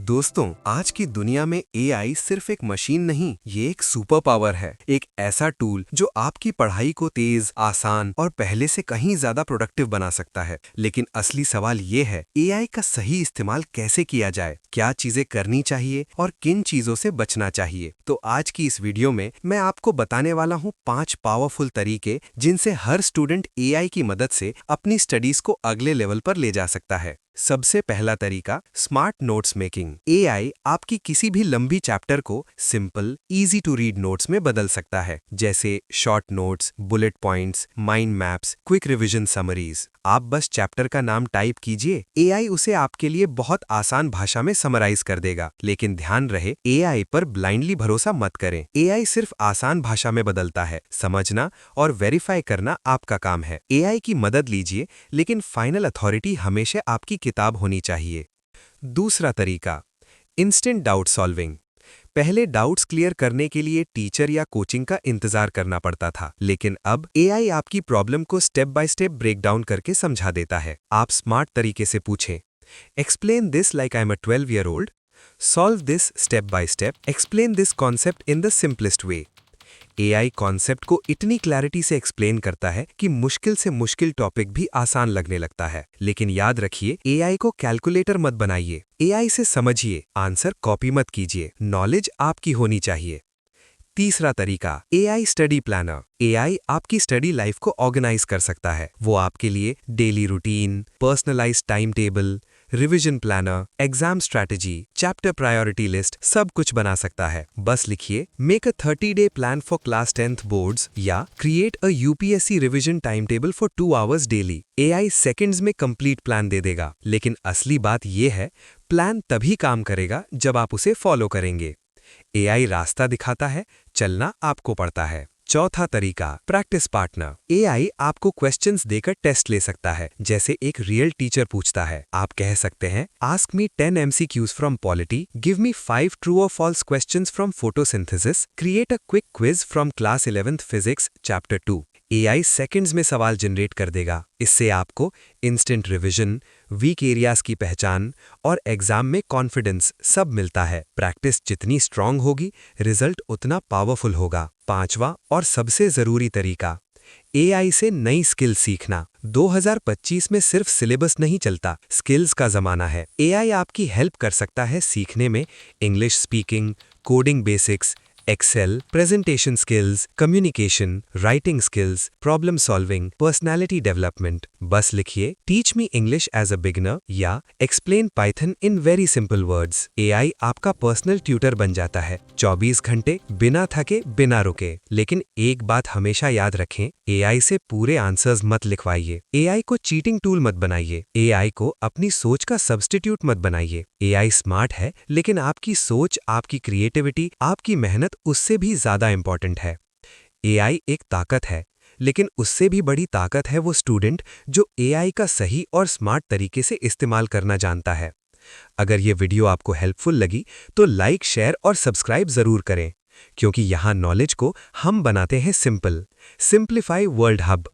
दोस्तों, आज की दुनिया में एआई सिर्फ एक मशीन नहीं, ये एक सुपर पावर है। एक ऐसा टूल जो आपकी पढ़ाई को तेज, आसान और पहले से कहीं ज्यादा प्रोडक्टिव बना सकता है। लेकिन असली सवाल ये है, एआई का सही इस्तेमाल कैसे किया जाए, क्या चीजें करनी चाहिए और किन चीजों से बचना चाहिए। तो आज की इस वीडियो में मैं आपको बताने वाला हूँ 5 पावरफुल तरीके जिनसे हर स्टूडेंट एआई की मदद से अपनी स्टडीज को अगले लेवल पर ले जा सकता है। सबसे पहला तरीका, स्मार्ट नोट्स मेकिंग। एआई आपकी किसी भी लंबी चैप्टर को simple, easy to read notes में बदल सकता है, जैसे short notes, bullet points, mind maps, quick revision summaries. आप बस चैप्टर का नाम टाइप कीजिए, एआई उसे आपके लिए बहुत आसान भाषा में समराइज कर देगा। लेकिन ध्यान रहे, एआई पर ब्लाइंडली भरोसा मत करें। एआई सिर्फ आसान भाषा में बदलता है, समझना और वेरीफाई करना आपका काम है। एआई की मदद लीजिए, लेकिन फाइनल अथॉरिटी हमेशा आपकी किताब होनी चाहिए। दूसरा तरीका, इंस्टेंट डाउट सॉल्विंग। पहले डाउट्स क्लियर करने के लिए टीचर या कोचिंग का इंतजार करना पड़ता था, लेकिन अब एआई आपकी प्रॉब्लम को step by step break down करके समझा देता है। आप स्मार्ट तरीके से पूछें, explain this like I am a 12 year old, solve this step by step, explain this concept in the simplest way. AI concept को इतनी क्लैरिटी से एक्सप्लेन करता है कि मुश्किल से मुश्किल टॉपिक भी आसान लगने लगता है। लेकिन याद रखिए, एआई को कैलकुलेटर मत बनाइए। एआई से समझिए, आंसर कॉपी मत कीजिए। नॉलेज आपकी होनी चाहिए। तीसरा तरीका, एआई स्टडी प्लानर। एआई आपकी स्टडी लाइफ को ऑर्गेनाइज कर सकता है। वो आपके लिए daily routine, personalised timetable, revision planner, exam strategy, chapter priority list सब कुछ बना सकता है। बस लिखिए, make a 30-day plan for class 10th boards या create a UPSC revision timetable for 2 hours daily. AI seconds में complete plan दे देगा। लेकिन असली बात यह है, प्लान तभी काम करेगा जब आप उसे फॉलो करेंगे। एआई रास्ता दिखाता है, चलना आपको पड़ता है। चौथा तरीका, प्रैक्टिस पार्टनर। एआई आपको क्वेश्चंस देकर टेस्ट ले सकता है, जैसे एक रियल टीचर पूछता है। आप कह सकते हैं, ask me 10 MCQs from polity, give me 5 true और false questions from photosynthesis, create a quick quiz from class 11th physics chapter 2। AI seconds में सवाल जनरेट कर देगा। इससे आपको इंस्टेंट रिवीजन, वीक एरियाज की पहचान और एग्जाम में कॉन्फिडेंस सब मिलता है। प्रैक्टिस जितनी स्ट्रांग होगी, रिजल्ट उतना पावरफुल होगा। पांचवा और सबसे जरूरी तरीका, एआई से नई स्किल सीखना। 2025 में सिर्फ सिलेबस नहीं चलता, स्किल्स का जमाना है। एआई आपकी हेल्प कर सकता है सीखने में English speaking, coding basics, Excel, presentation skills, communication, writing skills, problem solving, personality development. बस लिखिए, teach me English as a beginner या explain Python in very simple words. AI आपका पर्सनल ट्यूटर बन जाता है, 24 घंटे बिना थके, बिना रुके। लेकिन एक बात हमेशा याद रखें, एआई से पूरे आंसर्स मत लिखवाइए। एआई को चीटिंग टूल मत बनाइए। एआई को अपनी सोच का सब्स्टिट्यूट मत बनाइए। एआई स्मार्ट है, लेकिन आपकी सोच, आपकी क्रिएटिविटी, आपकी मेहनत उससे भी ज्यादा इंपॉर्टेंट है। एआई एक ताकत है, लेकिन उससे भी बड़ी ताकत है वो स्टूडेंट जो एआई का सही और स्मार्ट तरीके से इस्तेमाल करना जानता है। अगर ये वीडियो आपको हेल्पफुल लगी तो लाइक, शेयर और सब्सक्राइब जरूर करें, क्योंकि यहाँ नॉलेज को हम बनाते हैं सिंपल। Simplify world hub.